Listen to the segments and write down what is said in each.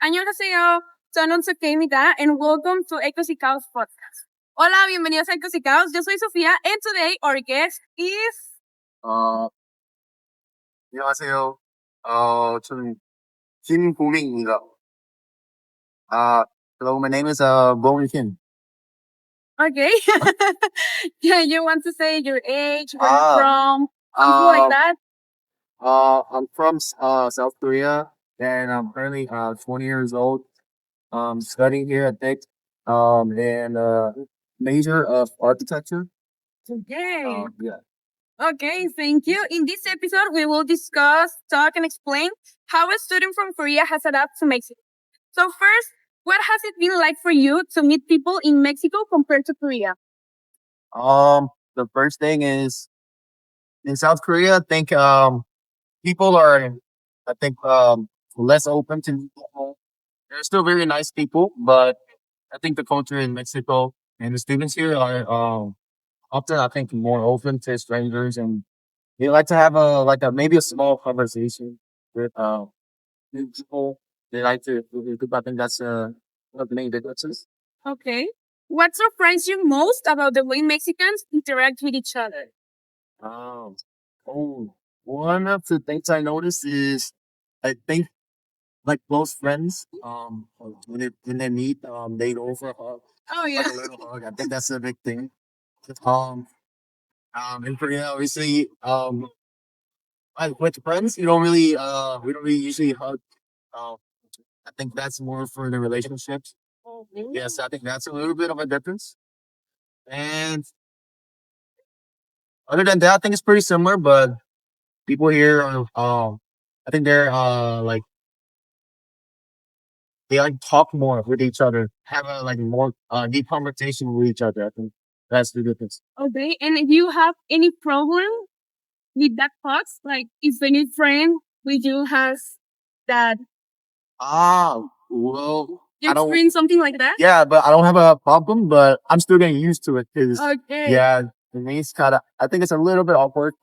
Annyeonghaseyo, 저는 Sukemida, and welcome to Ecos Caos podcast. Hola, bienvenidos a Ecos Caos. Yo soy Sofía, and today our guest is. 어, 안녕하세요. 저는 김보민입니다. Hello, my name is Bomin Kim. Okay. Yeah, you want to say your age, where you're Ah, from, something like uh, that? I'm from South Korea, and I'm currently 20 years old. Studying here at Tech, and major of architecture. Okay. Yeah. Okay, thank you. In this episode, we will discuss, talk, and explain how a student from Korea has adapted to Mexico. So first, what has it been like for you to meet people in Mexico compared to Korea? The first thing is in South Korea, I think people are, I think less open to new people. They're still very nice people, but I think the culture in Mexico and the students here are often, I think, more open to strangers, and they like to have a maybe a small conversation with new people. They like to. I think that's one of the main differences. Okay. What surprised you most about the way Mexicans interact with each other? Um, oh, one of the things I noticed is I think like close friends. When they meet, they go for a hug, Oh, yeah. like a little hug. I think that's a big thing. Um, in Korea, obviously, like with friends, we don't really usually hug. Um, I think that's more for the relationships. Yes, I think that's a little bit of a difference. And other than that, I think it's pretty similar. But people here are, I think they're like they like talk more with each other, have a like more deep conversation with each other. I think that's the difference. Okay. And if you have any problem with that box, like if any friend with you has that, Well, you I don't. experience something like that? Yeah, but I don't have a problem. But I'm still getting used to it because Okay. yeah, the name's kind of. I think it's a little bit awkward.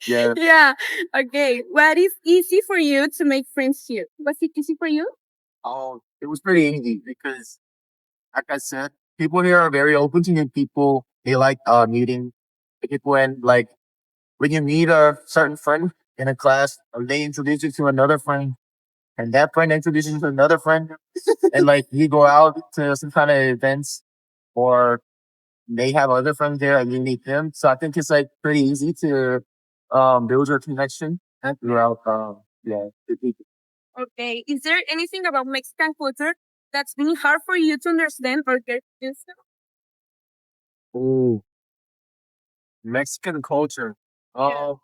Yeah. Yeah. Okay. What is easy for you to make friends here? Was it easy for you? Oh, it was pretty easy because, like I said, people here are very open to new people. They like meeting people, and like when you meet a certain friend in a class, or they introduce you to another friend, and that friend introduces you to another friend, and like you go out to some kind of events, or they have other friends there, and you meet them. So I think it's like pretty easy to build your connection throughout the people. Okay. Is there anything about Mexican culture that's been hard for you to understand or get used to? Ooh, Mexican culture. Yeah.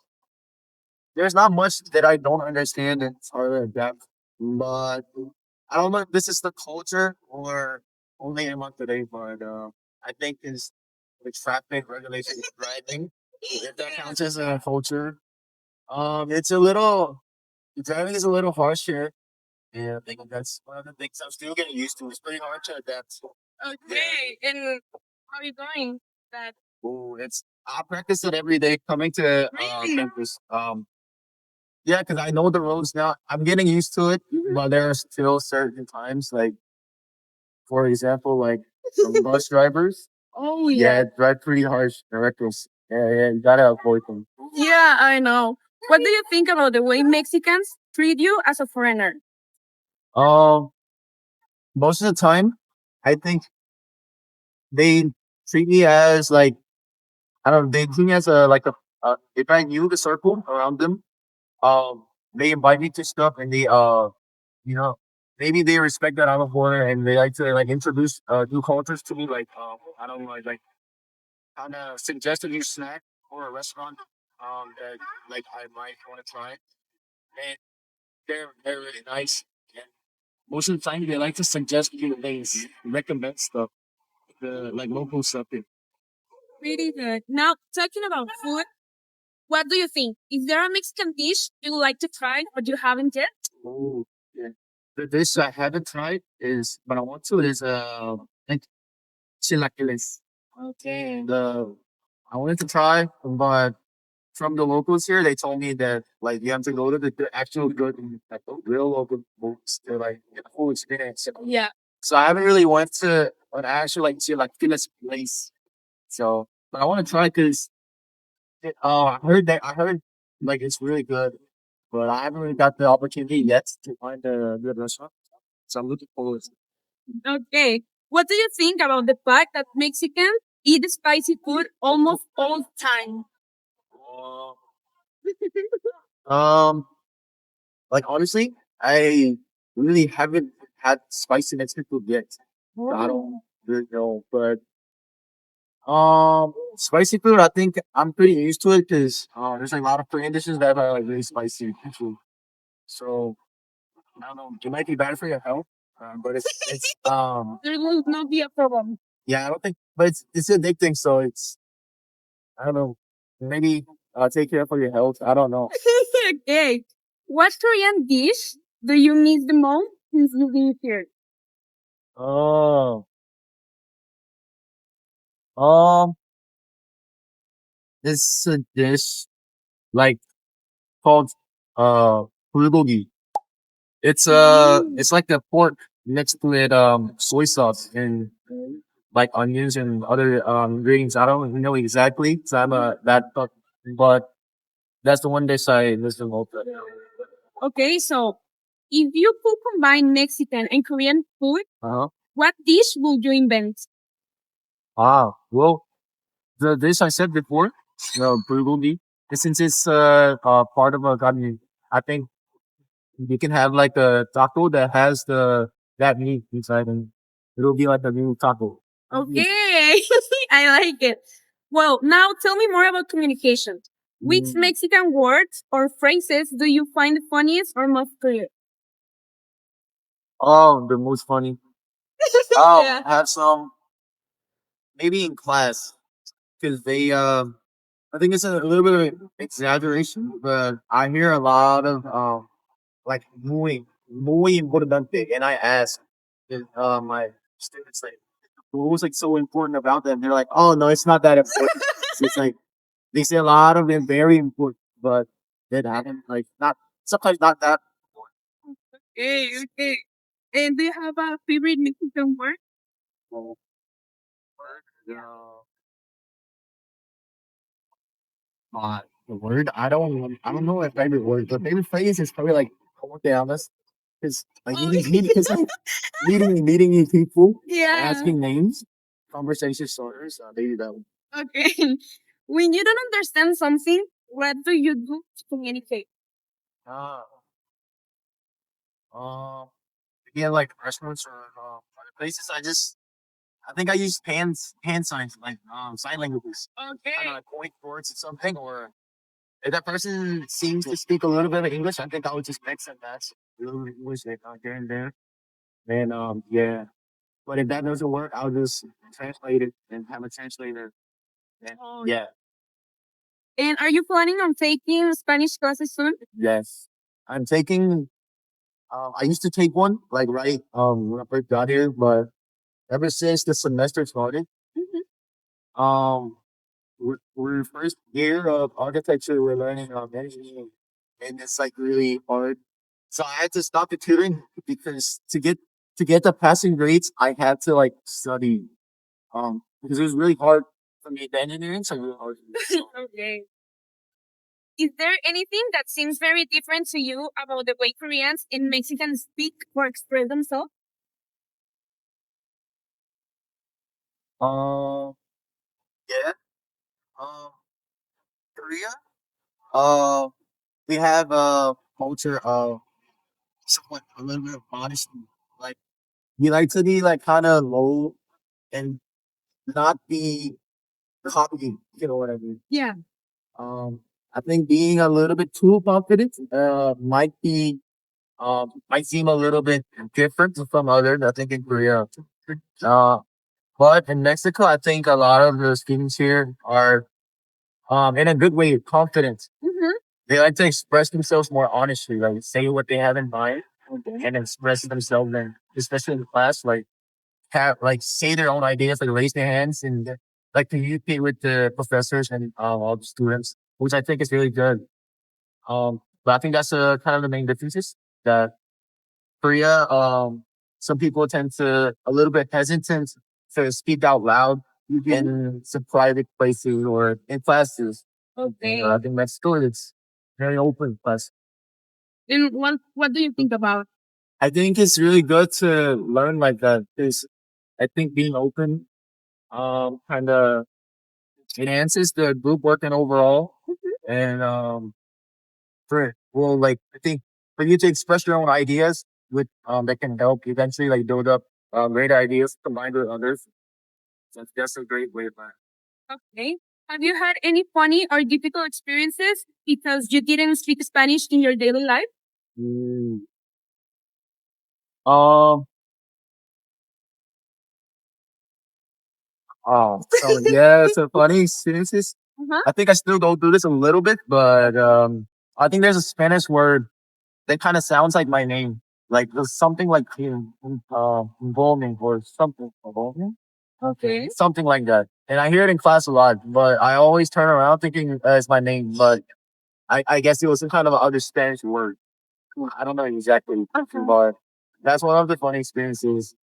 There's not much that I don't understand in further depth, but I don't know if this is the culture or only in today, but I think is the traffic regulation driving. If that counts as a culture, it's a little driving is a little harsh here, and I think that's one of the things I'm still getting used to. It's pretty hard to adapt. Okay. And how are you going? That Ooh, it's I practice it every day coming to really? campus. Yeah, because I know the roads now. I'm getting used to it, but there are still certain times, like for example, like some bus drivers. Oh Yeah, yeah. drive pretty harsh directors. Yeah, you gotta avoid them. Yeah, I know. What do you think about the way Mexicans treat you as a foreigner? Um, Most of the time, I think they treat me as like I don't know. They treat me as a like a if I knew the circle around them, they invite me to stuff, and they you know maybe they respect that I'm a foreigner, and they like to like introduce new cultures to me, like I don't know, like kind of suggest a new snack or a restaurant that like I might want to try. And they're really nice. And most of the time, they like to suggest new things, recommend stuff, the like local stuff. Pretty good. Now, talking about food, what do you think? Is there a Mexican dish you would like to try but you haven't yet? Oh, yeah. The dish I haven't tried is, but I want to is like chilaquiles. Okay. The I wanted to try, but from the locals here, they told me that like you have to go to the actual good, like the real local books to like get full experience. Yeah. So I haven't really went to an actual like to like famous place. So, but I want to try because I heard like it's really good, but I haven't really got the opportunity yet to find a good restaurant. So I'm looking forward to Okay. What do you think about the fact that Mexicans eat spicy food almost all the time? it. Like honestly, I really haven't had spicy Mexican food yet. So I don't really know, but spicy food. I think I'm pretty used to it because there's like a lot of Korean dishes that are like really spicy food. So I don't know. It might be bad for your health, but it's There will not be a problem. yeah. I don't think, but it's addicting. So it's I don't know. Maybe take care for your health. I don't know. Okay. What Korean dish do you miss the most since you live here? Oh, um, it's a dish like called bulgogi. Mm. It's like the pork next to it soy sauce and like onions and other ingredients. I don't know exactly, so I'm that but that's the one dish I listen most. Okay, so if you could combine Mexican and Korean food, Uh-huh. what dish would you invent? Ah, well, the dish I said before, bulgogi, since it's part of a garden, I think you can have like a taco that has the that meat inside, and it'll be like a new taco. Okay, I like it. Well, now tell me more about communication. Which Mm. Mexican words or phrases do you find the funniest or most clear? Oh, the most funny. Oh, Yeah. I have some maybe in class because they I think it's a little bit of exaggeration, but I hear a lot of like muy importante, and I ask my students like what was like so important about them. They're like, oh no, it's not that important. So it's like they say a lot of them very important, but that haven't like not sometimes not that Okay, okay. And do you have a favorite Mexican word? important. Uh, the word I don't know my favorite word, but favorite phrase is probably like "como te llamas," because like Oh, cause like meeting new people, yeah. asking names, conversation starters. Maybe that one. Okay. When you don't understand something, what do you do to communicate? Ah, um, again, like restaurants or other places. I think I use hand signs like sign languages. Kind of Okay. like point towards something, or if that person seems to speak a little bit of English, I think I would just mix and match a little bit of English like, here and there. And yeah. But if that doesn't work, I'll just translate it and have a translator. And Oh, yeah, and are you planning on taking Spanish classes soon? yes. I'm taking. I used to take one like right when I first got here, but ever since the semester started, Mhm. um, we're first year of architecture. We're learning engineering, and it's like really hard. So I had to stop the tutoring because to get the passing grades, I had to like study because it was really hard for me. The engineering so really hard. For me. Okay. Is there anything that seems very different to you about the way Koreans and Mexicans speak or express themselves? Um, yeah. Um, Korea. Uh, we have a culture of somewhat a little bit of modesty. Like we like to be like kind of low and not be cocky. You know what I mean? Yeah. I think being a little bit too confident might seem a little bit different from others. I think in Korea. Uh, but in Mexico, I think a lot of the students here are in a good way confident. Mm-hmm. They like to express themselves more honestly, like say what they have in mind and express themselves. And especially in class, like have like say their own ideas, like raise their hands and like communicate with the professors and all the students, which I think is really good. But I think that's kind of the main differences that Korea. some people tend to a little bit hesitant to speak out loud in some private places or in classes. Okay. I think Mexico it's very open class. And what do you think about? I think it's really good to learn like that because I think being open kind of enhances the group working overall and for well like I think for you to express your own ideas with that can help eventually like build up great ideas combined with others. So that's a great way of learning. Okay. Have you had any funny or difficult experiences because you didn't speak Spanish in your daily life? Mm. Um. Oh. So yeah. So funny experiences. Uh-huh. I think I still go through this a little bit, but I think there's a Spanish word that kind of sounds like my name. Like there's something like involving or something involving. Okay. Something like that. And I hear it in class a lot, but I always turn around thinking it's my name. But I guess it was some kind of other Spanish word. I don't know exactly, but that's one of the funny experiences.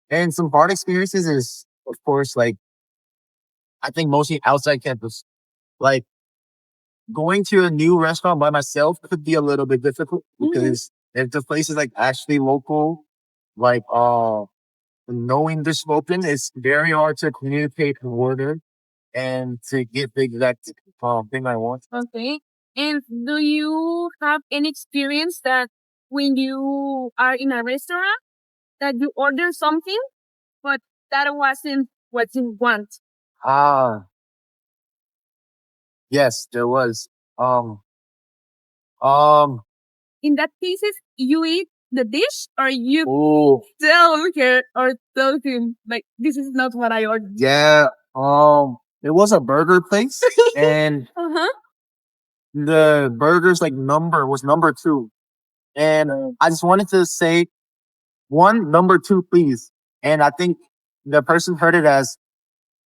And some hard experiences is, of course, like I think mostly outside campus. Like going to a new restaurant by myself could be a little bit difficult because if the place is like actually local, like knowing this spoken, it's very hard to communicate and order and to get the exact thing I want. Okay. And do you have any experience that when you are in a restaurant that you order something, but that wasn't what you want? Ah, yes, there was. Um, um, In that cases, you eat the dish or you oh, tell her or tell him like this is not what I ordered. yeah. It was a burger place, and Uh-huh. the burger's like number was number two, and I just wanted to say one number two, please. And I think the person heard it as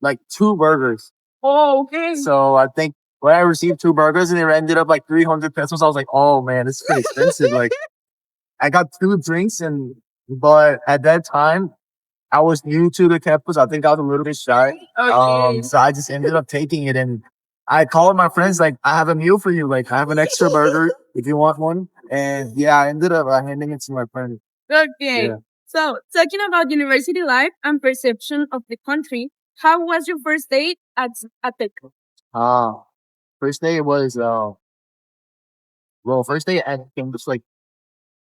like two burgers. Oh, okay. So I think when I received two burgers and it ended up like 300 pesos, I was like, oh man, it's pretty expensive. Like I got two drinks but at that time I was new to the campus. I think I was a little bit shy. Okay. So I just ended up taking it and I called my friends like, I have a meal for you. Like I have an extra burger if you want one. And yeah, I ended up handing it to my friend. Okay. Yeah. So, talking about university life and perception of the country, how was your first day at Tech? Ah, first day was first day at campus like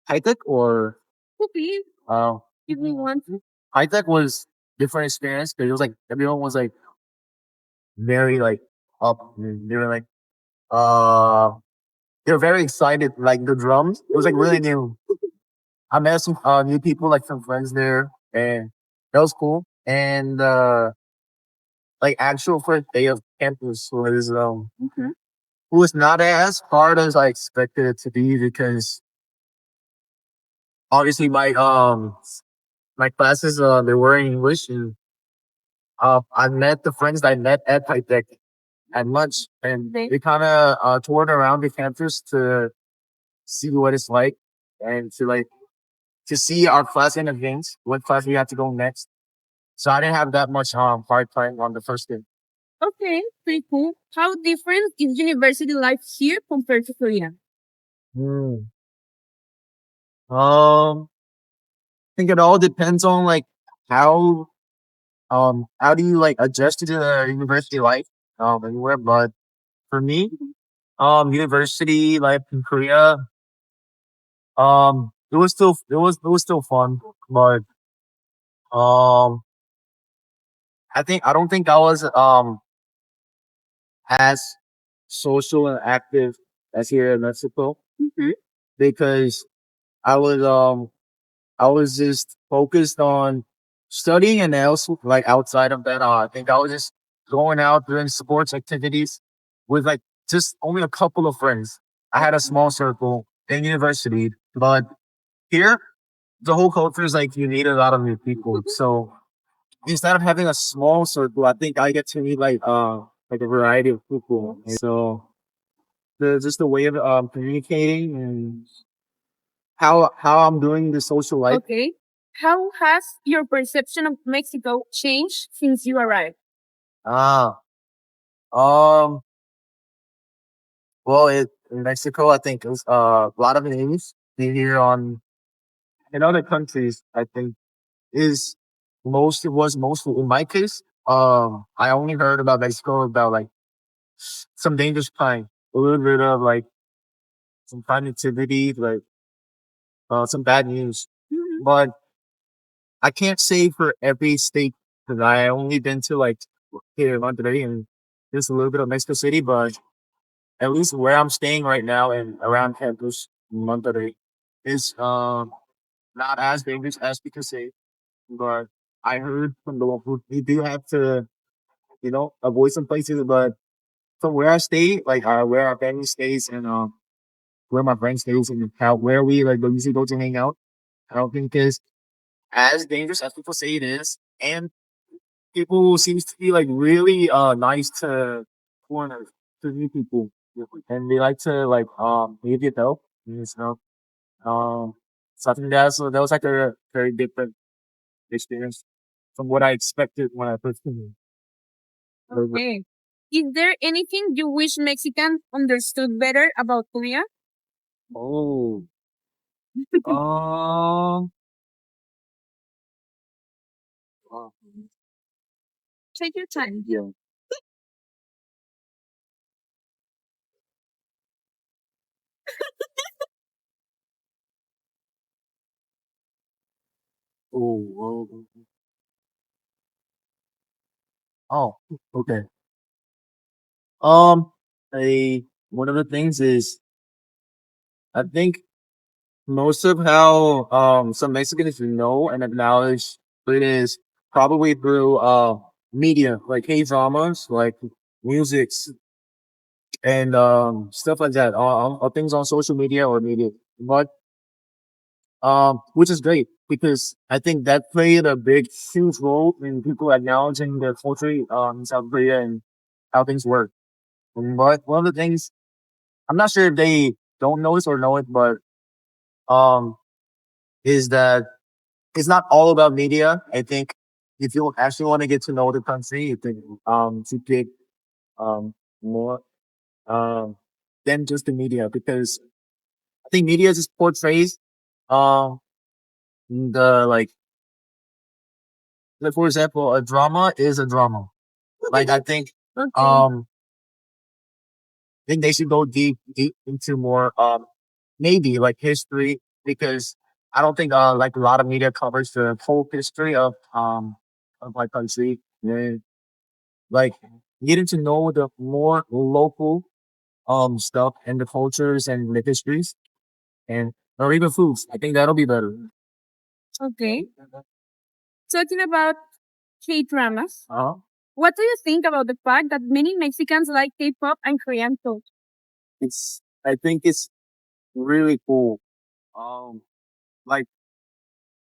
high tech or Cookie, uh give me one. high tech was different experience because it was like everyone was like very like up. They were like uh they were very excited. Like the drums, it was like really new. I met some new people, like some friends there, and that was cool. And like actual first day of campus was not as hard as I expected it to be because obviously my classes they were in English and I met the friends that I met at High Tech at lunch and Okay. we kind of toured around the campus to see what it's like and to see our class in advance, what class we had to go next. So I didn't have that much hard time on the first day. Okay, pretty cool. How different is university life here compared to Korea? Hmm. I think it all depends on like how how do you like adjust to the university life anywhere. But for me, university life in Korea, it was still fun, but um I don't think I was as social and active as here in Mexico Mm-hmm. because I was um I was just focused on studying and else like outside of that I think I was just going out doing sports activities with like just only a couple of friends. I had a small circle in university, but here the whole culture is like you need a lot of new people. So instead of having a small circle, I think I get to meet like a variety of people. And so the just the way of communicating and how I'm doing the social life. Okay. How has your perception of Mexico changed since you arrived? Ah, um, well, in Mexico, I think it's a lot of news you hear on in other countries. I think is most it was mostly in my case. I only heard about Mexico about like some dangerous crime, a little bit of like some crime activity, like some bad news. Mhm. But I can't say for every state because I only been to like here Monterrey and just a little bit of Mexico City, but at least where I'm staying right now and around campus, Monterrey, is not as dangerous as people say. But I heard from the locals we do have to, avoid some places. But from where I stay, like where our family stays and where my friends stays and how where we like usually go to hang out, I don't think it's as dangerous as people say it is. And people seems to be like really nice to foreigners, to new people, and they like to like give you help. Um, so I think that was like a very different experience from what I expected when I first came here. Okay. Is there anything you wish Mexicans understood better about Korea? Oh, um, uh, Take your time. yeah. Oh, okay. Um, one of the things is I think most of how some Mexicans know and acknowledge it is probably through media like K dramas, like musics and stuff like that. All things on social media or media. But which is great because I think that played a big huge role in people acknowledging their culture in South Korea and how things work. But one of the things I'm not sure if they don't know this or know it, but um is that it's not all about media. I think if you actually want to get to know the country, you think to pick um more um than just the media because I think media just portrays um the like for example a drama is a drama. Like Okay. um I think they should go deep into more maybe like history because I don't think like a lot of media covers the whole history of my country. And like getting to know the more local stuff and the cultures and the histories and or even foods. I think that'll be better. Okay. Talking about K dramas, Uh-huh. what do you think about the fact that many Mexicans like K-pop and Korean culture? It's I think it's really cool. Um like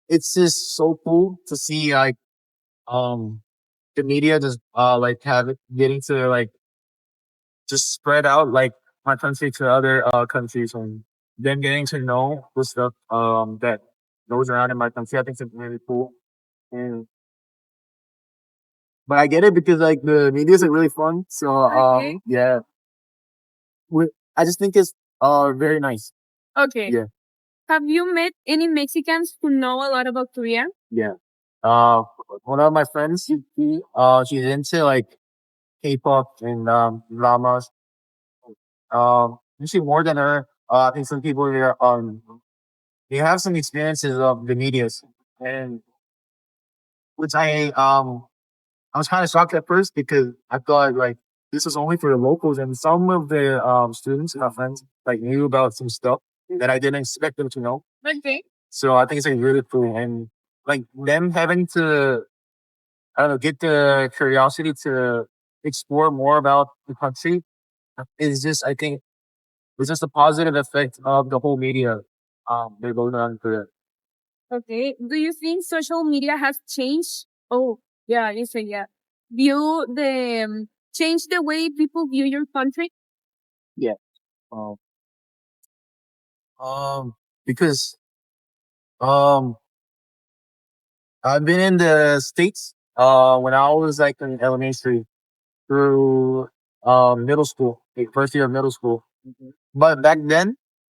it's just so cool to see like um the media just like have it getting to like just spread out like my country to other countries and them getting to know the stuff that goes around in my country. I think it's really cool. And but I get it because like the media is really fun. So Okay. yeah, I just think it's very nice. Okay. Yeah, Have you met any Mexicans who know a lot about Korea? yeah. One of my friends, she's into like K-pop and dramas. Usually more than her. I think some people here they have some experiences of the medias and which I was kind of shocked at first because I thought like this was only for the locals and some of the students and my friends like knew about some stuff that I didn't expect them to know. Okay. So I think it's like really cool and like them having to I don't know get the curiosity to explore more about the country is just I think it's just a positive effect of the whole media that goes on for it. Okay. Do you think social media has changed? Oh, yeah, you say yeah. View the change the way people view your country? Yeah. Um, um because um I've been in the States when I was like in elementary through middle school, like first year of middle school. But back then,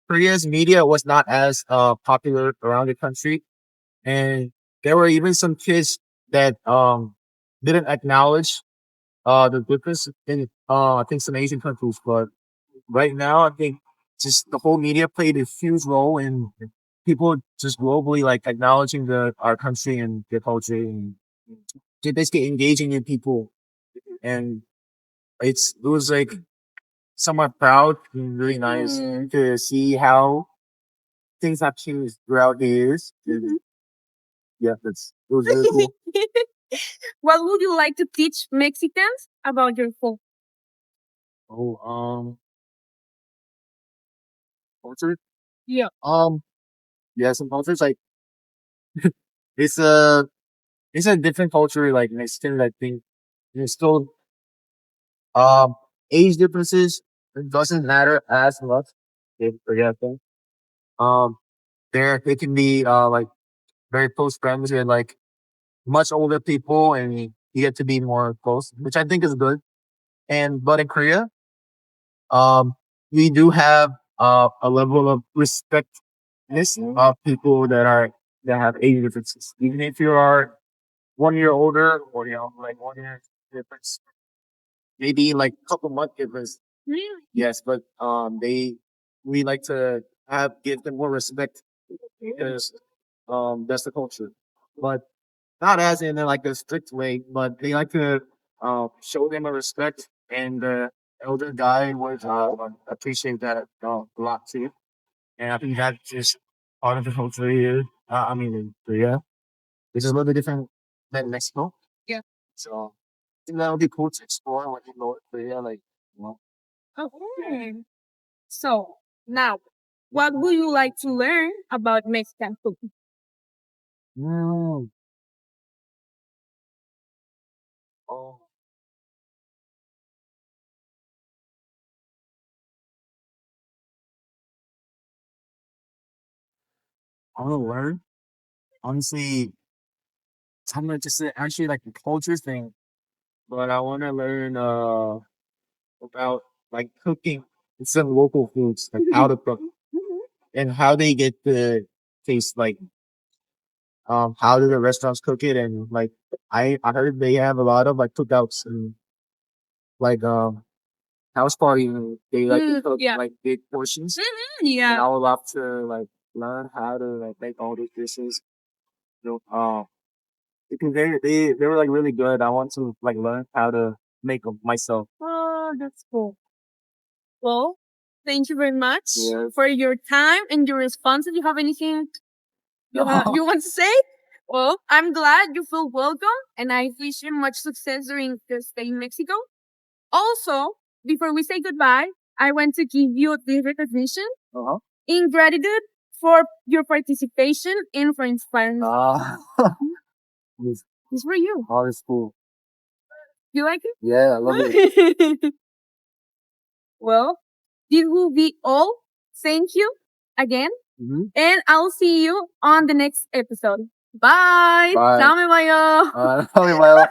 Korea's media was not as popular around the country, and there were even some kids that didn't acknowledge the difference in I think some Asian countries. But right now, I think just the whole media played a huge role in people just globally like acknowledging the our country and their culture and just basically engaging in people. And it was like somewhat proud and really nice to see how things have changed throughout the years. And yeah, that's it was really cool. What would you like to teach Mexicans about your food? Oh, culture. Yeah. Yeah, some cultures like it's a it's a different culture like Mexican. I think there's still um age differences. It doesn't matter as much. If forget them. Um, there they can be like very close friends with like much older people, and you get to be more close, which I think is good. And but in Korea, um, we do have a level of respectness of people that have age differences, even if you are 1 year older or like 1 year difference, maybe like a couple month difference. Really? Yes, but we like to have give them more respect because that's the culture. But not as in like a strict way, but they like to show them a respect, and the elder guy would appreciate that a lot too. And I think that's just part of the culture here. I mean, in Korea, which is a little bit different than Mexico. Yeah. So I think that would be cool to explore when you go to Korea. Like, you know, Okay. So now, what would you like to learn about Mexican food? mm, oh, I want to learn. Honestly, it's not just actually like a culture thing, but I want to learn about like cooking some local foods, like how to cook and how they get the taste. Like how do the restaurants cook it, and like I heard they have a lot of like cookouts and like house party. And they like to cook Yeah. like big portions, and Yeah. I would love to like learn how to like make all these dishes. You know, because they were like really good. I want to like learn how to make them myself. Oh, that's cool. Well, thank you very much Yeah. for your time and your responses. You have anything you want to say? Well, I'm glad you feel welcome, and I wish you much success during your stay in Mexico. Also, before we say goodbye, I want to give you this recognition Uh-huh. in gratitude for your participation and for inspiring me. This This for you. all is cool. You like it? Yeah, I love it. Well, this will be all. Thank you again, Mhm. and I'll see you on the next episode. Bye. Bye. Ciao, kayo. Halimbawa.